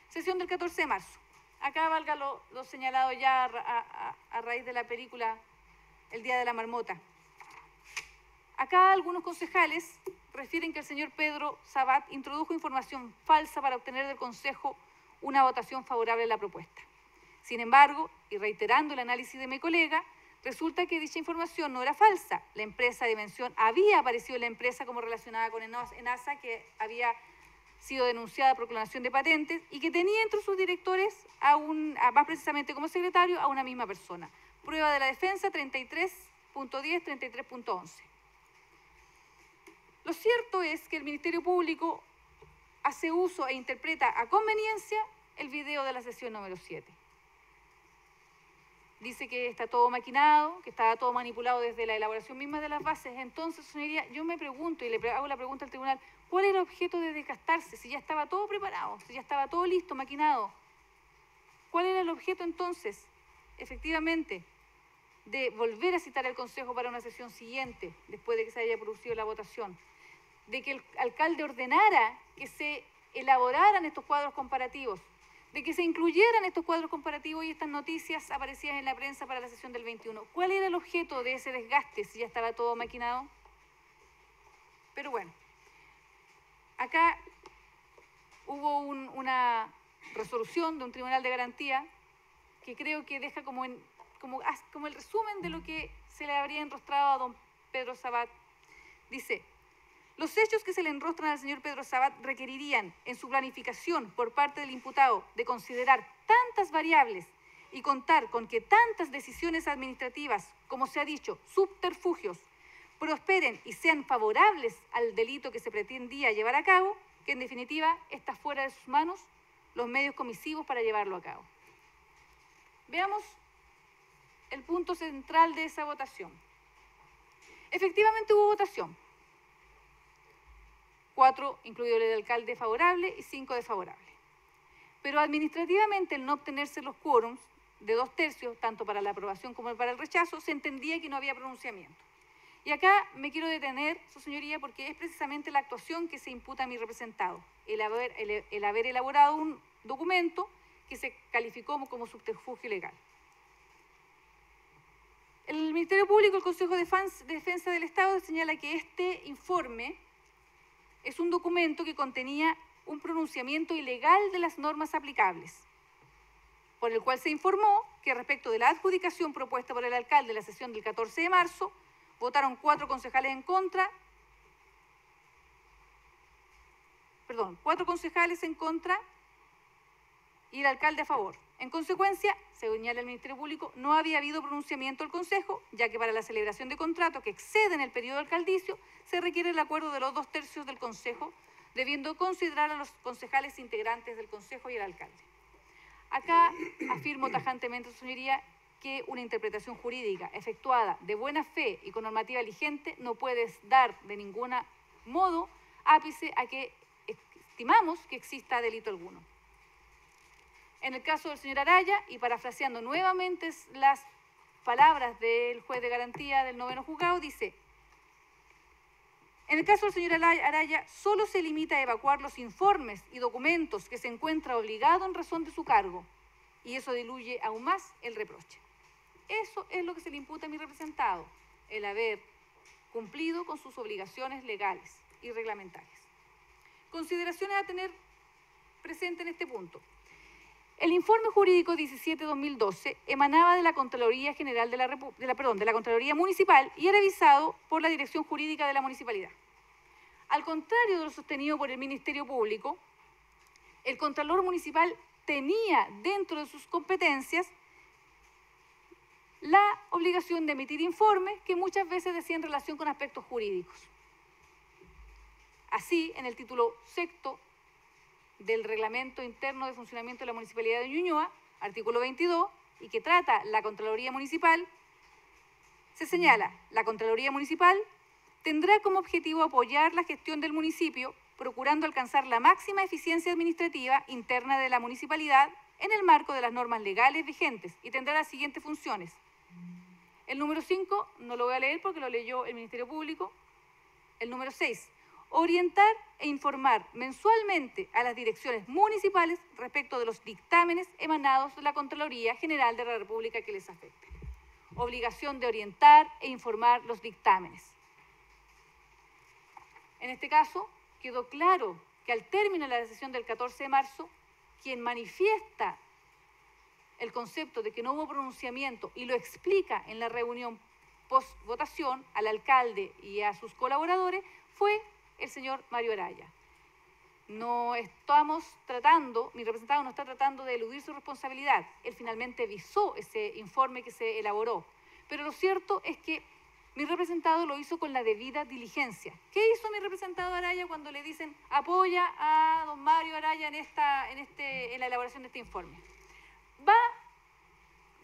Sesión del 14 de marzo. Acá valga lo señalado ya a raíz de la película El Día de la Marmota. Acá algunos concejales refieren que el señor Pedro Sabat introdujo información falsa para obtener del Consejo una votación favorable a la propuesta. Sin embargo, y reiterando el análisis de mi colega, resulta que dicha información no era falsa. La empresa Dimensión había aparecido en la empresa como relacionada con ENASA, que había sido denunciada por clonación de patentes y que tenía entre sus directores, más precisamente como secretario, a una misma persona. Prueba de la defensa 33.10, 33.11. Lo cierto es que el Ministerio Público hace uso e interpreta a conveniencia el video de la sesión número 7. Dice que está todo maquinado, que está todo manipulado desde la elaboración misma de las bases. Entonces, señoría, yo me pregunto y le hago la pregunta al tribunal, ¿cuál era el objeto de desgastarse? Si ya estaba todo preparado, si ya estaba todo listo, maquinado. ¿Cuál era el objeto entonces, efectivamente, de volver a citar al Consejo para una sesión siguiente, después de que se haya producido la votación? De que el alcalde ordenara que se elaboraran estos cuadros comparativos, de que se incluyeran estos cuadros comparativos y estas noticias aparecidas en la prensa para la sesión del 21. ¿Cuál era el objeto de ese desgaste si ya estaba todo maquinado? Pero bueno, acá hubo una resolución de un tribunal de garantía que creo que deja como el resumen de lo que se le habría enrostrado a don Pedro Sabat. Dice: los hechos que se le enrostran al señor Pedro Sabat requerirían, en su planificación por parte del imputado, de considerar tantas variables y contar con que tantas decisiones administrativas, como se ha dicho, subterfugios, prosperen y sean favorables al delito que se pretendía llevar a cabo, que en definitiva está fuera de sus manos, los medios comisivos para llevarlo a cabo. Veamos el punto central de esa votación. Efectivamente hubo votación. 4, incluido el alcalde, favorable y 5 desfavorable. Pero administrativamente, el no obtenerse los quórums de 2/3, tanto para la aprobación como para el rechazo, se entendía que no había pronunciamiento. Y acá me quiero detener, su señoría, porque es precisamente la actuación que se imputa a mi representado, el haber elaborado un documento que se calificó como subterfugio legal. El Ministerio Público, el Consejo de Defensa del Estado, señala que este informe es un documento que contenía un pronunciamiento ilegal de las normas aplicables, por el cual se informó que respecto de la adjudicación propuesta por el alcalde en la sesión del 14 de marzo, votaron 4 concejales en contra, 4 concejales en contra y el alcalde a favor. En consecuencia, se señala el Ministerio Público, no había habido pronunciamiento del Consejo, ya que para la celebración de contratos que exceden el periodo alcaldicio, se requiere el acuerdo de los 2/3 del Consejo, debiendo considerar a los concejales integrantes del Consejo y el alcalde. Acá afirmo tajantemente, su señoría, que una interpretación jurídica efectuada de buena fe y con normativa vigente no puede dar de ningún modo ápice a que estimamos que exista delito alguno. En el caso del señor Araya, y parafraseando nuevamente las palabras del juez de garantía del 9º juzgado, dice: en el caso del señor Araya, solo se limita a evacuar los informes y documentos que se encuentra obligado en razón de su cargo, y eso diluye aún más el reproche. Eso es lo que se le imputa a mi representado, el haber cumplido con sus obligaciones legales y reglamentarias. Consideraciones a tener presente en este punto. El informe jurídico 17/2012 emanaba de la Contraloría General de la Contraloría Municipal y era revisado por la Dirección Jurídica de la Municipalidad. Al contrario de lo sostenido por el Ministerio Público, el Contralor Municipal tenía dentro de sus competencias la obligación de emitir informes que muchas veces decían relación con aspectos jurídicos. Así, en el título 6º del Reglamento Interno de Funcionamiento de la Municipalidad de Ñuñoa, artículo 22, y que trata la Contraloría Municipal, se señala: la Contraloría Municipal tendrá como objetivo apoyar la gestión del municipio, procurando alcanzar la máxima eficiencia administrativa interna de la municipalidad en el marco de las normas legales vigentes, y tendrá las siguientes funciones. El número 5 no lo voy a leer porque lo leyó el Ministerio Público. El número 6, orientar e informar mensualmente a las direcciones municipales respecto de los dictámenes emanados de la Contraloría General de la República que les afecten. Obligación de orientar e informar los dictámenes. En este caso, quedó claro que al término de la sesión del 14 de marzo, quien manifiesta el concepto de que no hubo pronunciamiento y lo explica en la reunión post-votación al alcalde y a sus colaboradores fue el señor Mario Araya. No estamos tratando, mi representado no está tratando de eludir su responsabilidad. Él finalmente visó ese informe que se elaboró. Pero lo cierto es que mi representado lo hizo con la debida diligencia. ¿Qué hizo mi representado Araya cuando le dicen apoya a don Mario Araya en la elaboración de este informe? Va,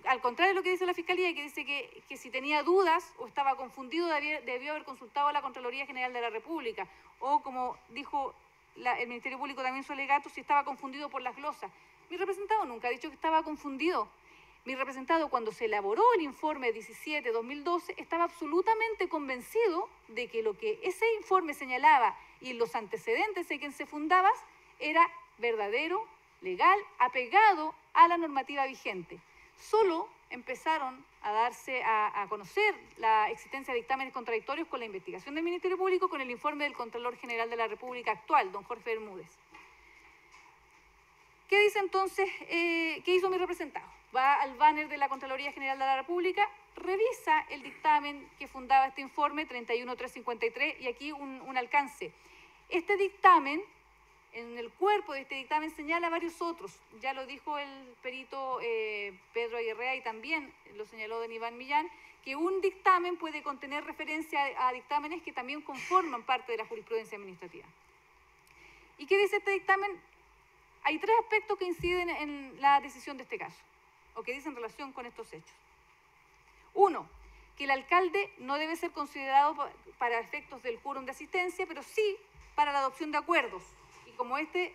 al contrario de lo que dice la Fiscalía, que dice que si tenía dudas o estaba confundido debió haber consultado a la Contraloría General de la República, o como dijo el Ministerio Público también su alegato, si estaba confundido por las glosas. Mi representado nunca ha dicho que estaba confundido. Mi representado, cuando se elaboró el informe 17/2012, estaba absolutamente convencido de que lo que ese informe señalaba y los antecedentes en que se fundaba era verdadero, legal, apegado a la normativa vigente. Solo empezaron a darse a conocer la existencia de dictámenes contradictorios con la investigación del Ministerio Público, con el informe del Contralor General de la República actual, don Jorge Bermúdez. ¿Qué dice entonces? ¿Qué hizo mi representado? Va al banner de la Contraloría General de la República, revisa el dictamen que fundaba este informe 31.353 y aquí un alcance. Este dictamen, en el cuerpo de este dictamen señala varios otros, ya lo dijo el perito Pedro Aguirrea y también lo señaló don Iván Millán, que un dictamen puede contener referencia a dictámenes que también conforman parte de la jurisprudencia administrativa. ¿Y qué dice este dictamen? Hay tres aspectos que inciden en la decisión de este caso, o que dicen relación con estos hechos. Uno, que el alcalde no debe ser considerado para efectos del quórum de asistencia, pero sí para la adopción de acuerdos. Y como este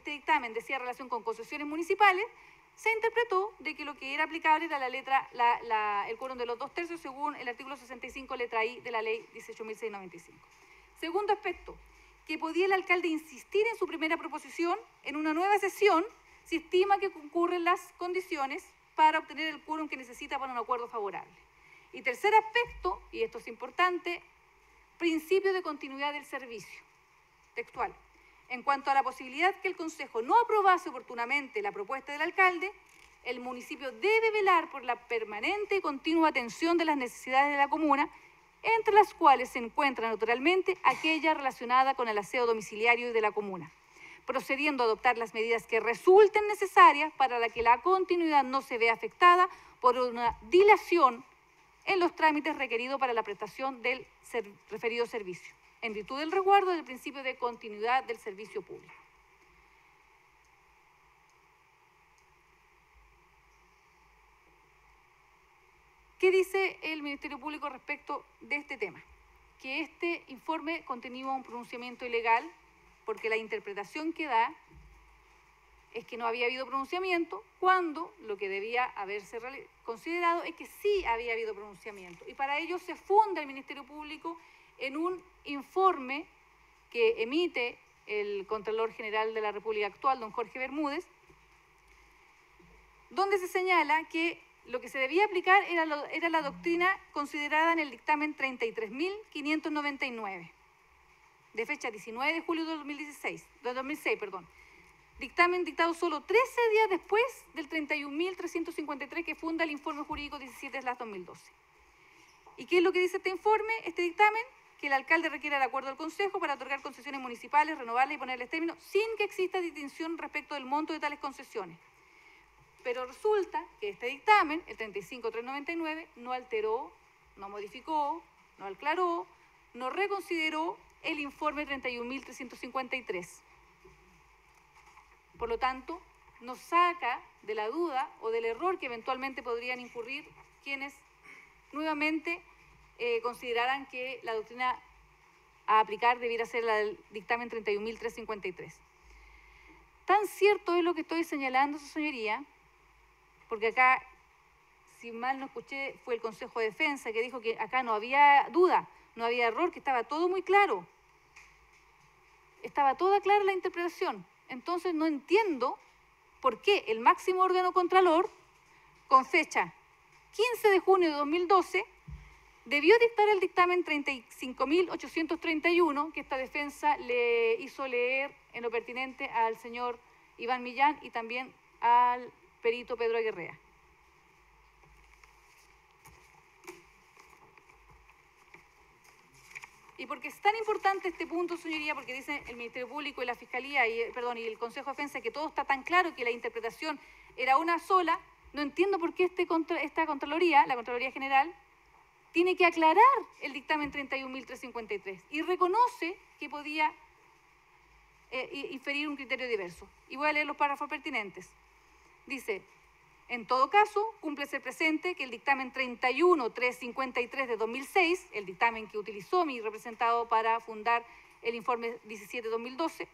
dictamen decía relación con concesiones municipales, se interpretó de que lo que era aplicable era el quórum de los 2/3 según el artículo 65, letra I de la ley 18.695. Segundo aspecto, que podía el alcalde insistir en su primera proposición en una nueva sesión si estima que concurren las condiciones para obtener el quórum que necesita para un acuerdo favorable. Y tercer aspecto, y esto es importante, principio de continuidad del servicio. Textual. En cuanto a la posibilidad que el Consejo no aprobase oportunamente la propuesta del alcalde, el municipio debe velar por la permanente y continua atención de las necesidades de la comuna, entre las cuales se encuentra naturalmente aquella relacionada con el aseo domiciliario de la comuna, procediendo a adoptar las medidas que resulten necesarias para que la continuidad no se vea afectada por una dilación en los trámites requeridos para la prestación del referido servicio, en virtud del resguardo del principio de continuidad del servicio público. ¿Qué dice el Ministerio Público respecto de este tema? Que este informe contenía un pronunciamiento ilegal porque la interpretación que da es que no había habido pronunciamiento, cuando lo que debía haberse considerado es que sí había habido pronunciamiento. Y para ello se funda el Ministerio Público en un informe que emite el Contralor General de la República actual, don Jorge Bermúdez, donde se señala que lo que se debía aplicar era la doctrina considerada en el dictamen 33.599, de fecha 19 de julio de 2006, dictamen dictado solo 13 días después del 31.353 que funda el informe jurídico 17/2012. ¿Y qué es lo que dice este informe, este dictamen? Que el alcalde requiere el acuerdo del Consejo para otorgar concesiones municipales, renovarlas y ponerles término, sin que exista distinción respecto del monto de tales concesiones. Pero resulta que este dictamen, el 35.399, no alteró, no modificó, no aclaró, no reconsideró el informe 31.353. Por lo tanto, nos saca de la duda o del error que eventualmente podrían incurrir quienes nuevamente consideraran que la doctrina a aplicar debiera ser la del dictamen 31.353. Tan cierto es lo que estoy señalando, su señoría, porque acá, si mal no escuché, fue el Consejo de Defensa que dijo que acá no había duda, no había error, que estaba todo muy claro. Estaba toda clara la interpretación. Entonces no entiendo por qué el máximo órgano contralor, con fecha 15 de junio de 2012, debió dictar el dictamen 35.831, que esta defensa le hizo leer en lo pertinente al señor Iván Millán y también al perito Pedro Aguirrea. Y porque es tan importante este punto, señoría, porque dice el Ministerio Público y la Fiscalía y el Consejo de Defensa que todo está tan claro que la interpretación era una sola, no entiendo por qué esta Contraloría, la Contraloría General, tiene que aclarar el dictamen 31.353 y reconoce que podía inferir un criterio diverso. Y voy a leer los párrafos pertinentes. Dice: en todo caso, cumple ser presente que el dictamen 31.353 de 2006, el dictamen que utilizó mi representado para fundar el informe 17/2012,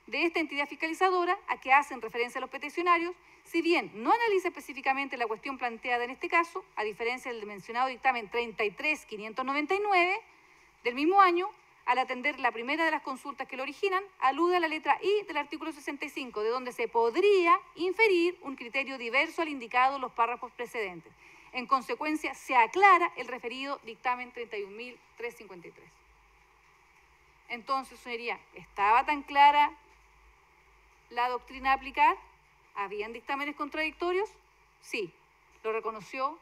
de esta entidad fiscalizadora a que hacen referencia a los peticionarios, si bien no analiza específicamente la cuestión planteada en este caso, a diferencia del mencionado dictamen 33.599 del mismo año, al atender la primera de las consultas que lo originan, alude a la letra I del artículo 65, de donde se podría inferir un criterio diverso al indicado en los párrafos precedentes. En consecuencia, se aclara el referido dictamen 31.353. Entonces, señoría, ¿estaba tan clara la doctrina a aplicar? ¿Habían dictámenes contradictorios? Sí, lo reconoció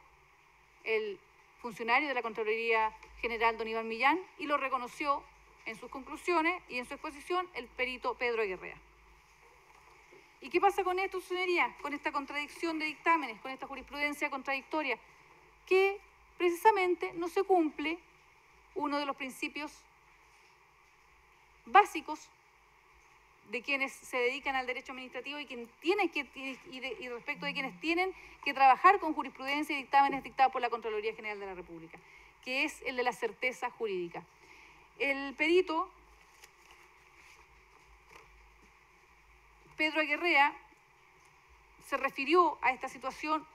el funcionario de la Contraloría General, don Iván Millán, y lo reconoció en sus conclusiones y en su exposición el perito Pedro Aguirrea. ¿Y qué pasa con esto, señoría? Con esta contradicción de dictámenes, con esta jurisprudencia contradictoria, que precisamente no se cumple uno de los principios básicos de quienes se dedican al derecho administrativo y respecto de quienes tienen que trabajar con jurisprudencia y dictámenes dictados por la Contraloría General de la República, que es el de la certeza jurídica. El perito Pedro Aguerrea se refirió a esta situación,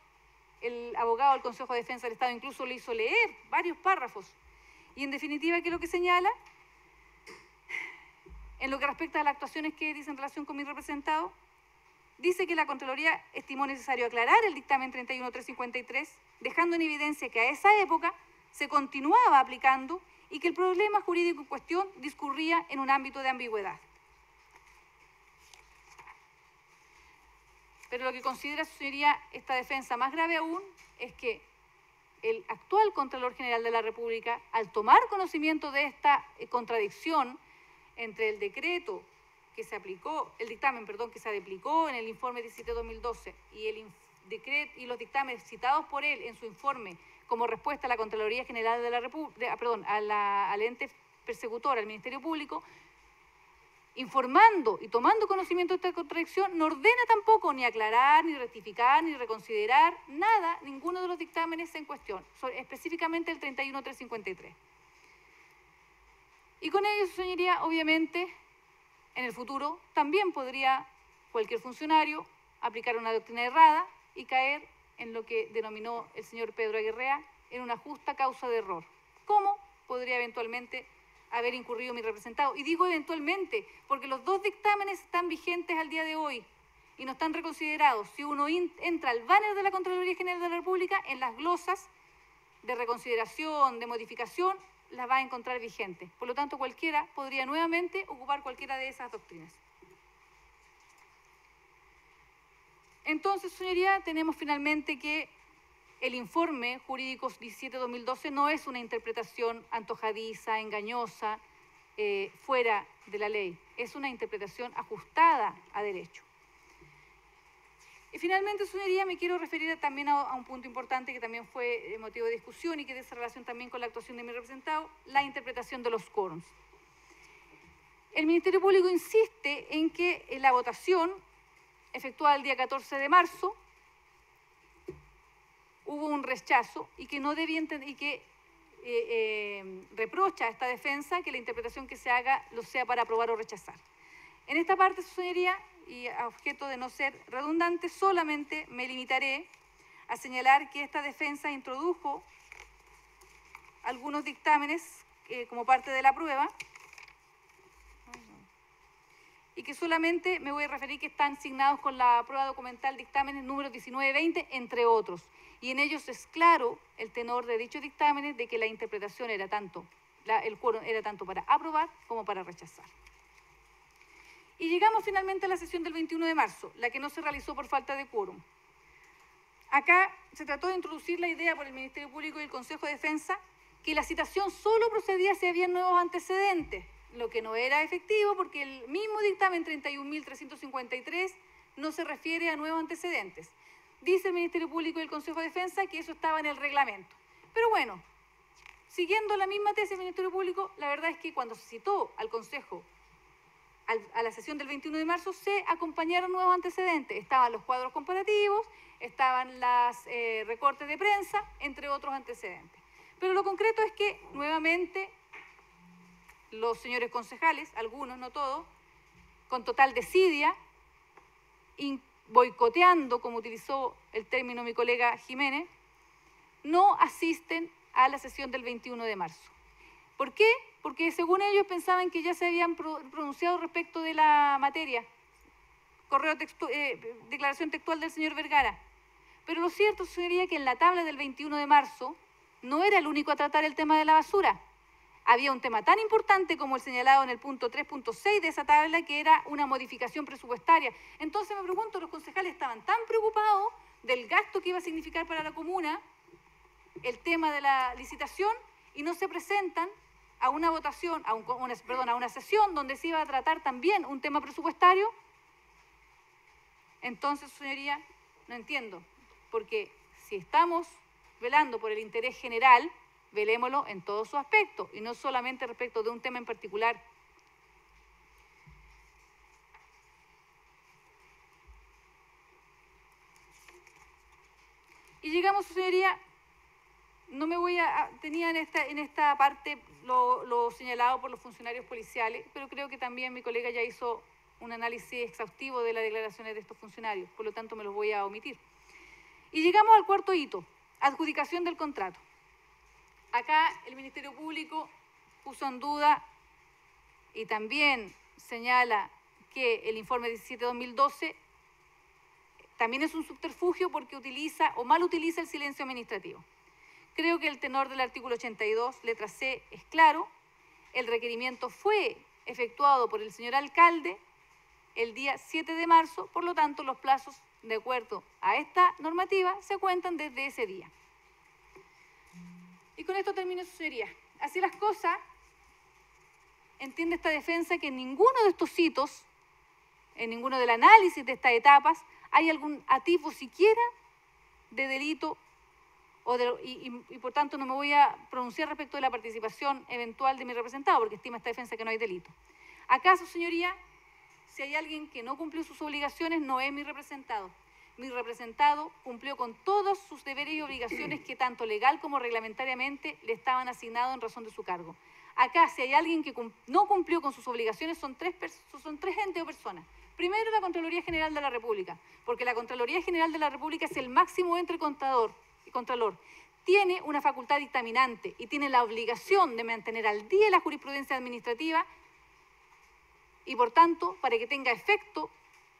el abogado del Consejo de Defensa del Estado incluso le hizo leer varios párrafos, y en definitiva, ¿qué es lo que señala? En lo que respecta a las actuaciones que dice en relación con mi representado, dice que la Contraloría estimó necesario aclarar el dictamen 31.353, dejando en evidencia que a esa época se continuaba aplicando y que el problema jurídico en cuestión discurría en un ámbito de ambigüedad. Pero lo que considera su señoría esta defensa más grave aún es que el actual Contralor General de la República, al tomar conocimiento de esta contradicción entre el decreto que se aplicó, el dictamen, perdón, que se aplicó en el informe 17-2012 y los dictámenes citados por él en su informe como respuesta a la Contraloría General de la República, al ente persecutor, al Ministerio Público, informando y tomando conocimiento de esta contradicción, no ordena tampoco ni aclarar, ni rectificar, ni reconsiderar nada, ninguno de los dictámenes en cuestión, específicamente el 31.353. Y con ello, su señoría, obviamente, en el futuro también podría cualquier funcionario aplicar una doctrina errada y caer en lo que denominó el señor Pedro Aguerrea en una justa causa de error. ¿Cómo podría eventualmente haber incurrido mi representado? Y digo eventualmente, porque los dos dictámenes están vigentes al día de hoy y no están reconsiderados. Si uno entra al banner de la Contraloría General de la República, en las glosas de reconsideración, de modificación, las va a encontrar vigentes. Por lo tanto, cualquiera podría nuevamente ocupar cualquiera de esas doctrinas. Entonces, señoría, tenemos finalmente que el informe jurídico 17-2012 no es una interpretación antojadiza, engañosa, fuera de la ley. Es una interpretación ajustada a derecho. Y finalmente, señoría, me quiero referir también a un punto importante que también fue motivo de discusión y que tiene relación también con la actuación de mi representado, la interpretación de los quórums. El Ministerio Público insiste en que en la votación efectuada el día 14 de marzo hubo un rechazo y que no debía y que reprocha a esta defensa que la interpretación que se haga lo sea para aprobar o rechazar. En esta parte, su señoría, y a objeto de no ser redundante, solamente me limitaré a señalar que esta defensa introdujo algunos dictámenes como parte de la prueba y que solamente me voy a referir que están signados con la prueba documental dictámenes número 19-20, entre otros. Y en ellos es claro el tenor de dichos dictámenes de que la interpretación era el quórum era tanto para aprobar como para rechazar. Y llegamos finalmente a la sesión del 21 de marzo, la que no se realizó por falta de quórum. Acá se trató de introducir la idea por el Ministerio Público y el Consejo de Defensa que la citación solo procedía si había nuevos antecedentes, lo que no era efectivo porque el mismo dictamen 31.353 no se refiere a nuevos antecedentes. Dice el Ministerio Público y el Consejo de Defensa que eso estaba en el reglamento. Pero bueno, siguiendo la misma tesis del Ministerio Público, la verdad es que cuando se citó al Consejo a la sesión del 21 de marzo se acompañaron nuevos antecedentes. Estaban los cuadros comparativos, estaban los recortes de prensa, entre otros antecedentes. Pero lo concreto es que, nuevamente, los señores concejales, algunos, no todos, con total desidia, boicoteando, como utilizó el término mi colega Jiménez, no asisten a la sesión del 21 de marzo. ¿Por qué? Porque según ellos pensaban que ya se habían pronunciado respecto de la materia. Declaración textual del señor Vergara. Pero lo cierto sería que en la tabla del 21 de marzo no era el único a tratar el tema de la basura. Había un tema tan importante como el señalado en el punto 3.6 de esa tabla, que era una modificación presupuestaria. Entonces me pregunto, los concejales estaban tan preocupados del gasto que iba a significar para la comuna el tema de la licitación y no se presentan a una votación, a una sesión donde se iba a tratar también un tema presupuestario. Entonces, señoría, no entiendo, porque si estamos velando por el interés general, velémoslo en todos sus aspectos y no solamente respecto de un tema en particular. Y llegamos, su señoría, no me voy a... Tenía en esta parte lo señalado por los funcionarios policiales, pero creo que también mi colega ya hizo un análisis exhaustivo de las declaraciones de estos funcionarios, por lo tanto me los voy a omitir. Y llegamos al cuarto hito, adjudicación del contrato. Acá el Ministerio Público puso en duda y también señala que el informe 17-2012 también es un subterfugio porque utiliza o mal utiliza el silencio administrativo. Creo que el tenor del artículo 82, letra C, es claro. El requerimiento fue efectuado por el señor alcalde el día 7 de marzo, por lo tanto, los plazos, de acuerdo a esta normativa, se cuentan desde ese día. Y con esto termino, su señoría. Así las cosas, entiende esta defensa que en ninguno de estos hitos, en ninguno del análisis de estas etapas, hay algún atisbo siquiera de delito y por tanto no me voy a pronunciar respecto de la participación eventual de mi representado, porque estima esta defensa que no hay delito. ¿Acaso, señoría, si hay alguien que no cumplió sus obligaciones, no es mi representado? Mi representado cumplió con todos sus deberes y obligaciones que tanto legal como reglamentariamente le estaban asignados en razón de su cargo. Acá, si hay alguien que no cumplió con sus obligaciones, son tres entes o personas. Primero, la Contraloría General de la República, porque la Contraloría General de la República es el máximo entre contador y contralor. Tiene una facultad dictaminante y tiene la obligación de mantener al día la jurisprudencia administrativa y, por tanto, para que tenga efecto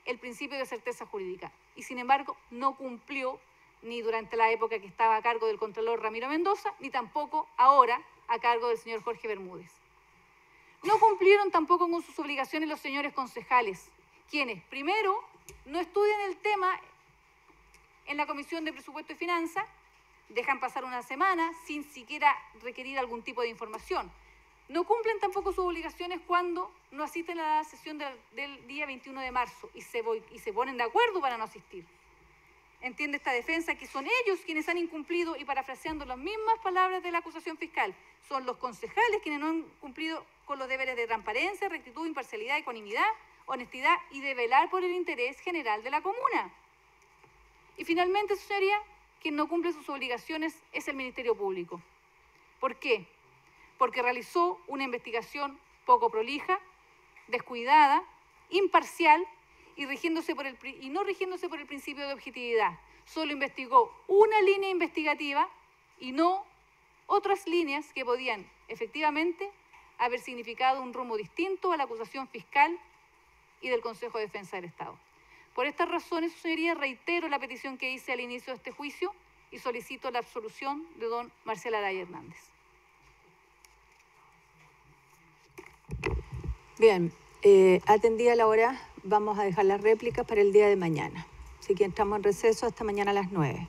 el principio de certeza jurídica. Y, sin embargo, no cumplió ni durante la época que estaba a cargo del contralor Ramiro Mendoza, ni tampoco ahora a cargo del señor Jorge Bermúdez. No cumplieron tampoco con sus obligaciones los señores concejales, quienes, primero, no estudian el tema en la Comisión de Presupuesto y Finanzas, dejan pasar una semana sin siquiera requerir algún tipo de información. No cumplen tampoco sus obligaciones cuando no asisten a la sesión del día 21 de marzo y se ponen de acuerdo para no asistir. Entiende esta defensa que son ellos quienes han incumplido y, parafraseando las mismas palabras de la acusación fiscal, son los concejales quienes no han cumplido con los deberes de transparencia, rectitud, imparcialidad, ecuanimidad, honestidad y de velar por el interés general de la comuna. Y finalmente, su señoría, quien no cumple sus obligaciones es el Ministerio Público. ¿Por qué? Porque realizó una investigación poco prolija, descuidada, imparcial y no rigiéndose por el principio de objetividad. Solo investigó una línea investigativa y no otras líneas que podían efectivamente haber significado un rumbo distinto a la acusación fiscal y del Consejo de Defensa del Estado. Por estas razones, su señoría, reitero la petición que hice al inicio de este juicio y solicito la absolución de don Marcial Araya Hernández. Bien, atendida la hora, vamos a dejar las réplicas para el día de mañana. Así que entramos en receso hasta mañana a las 9.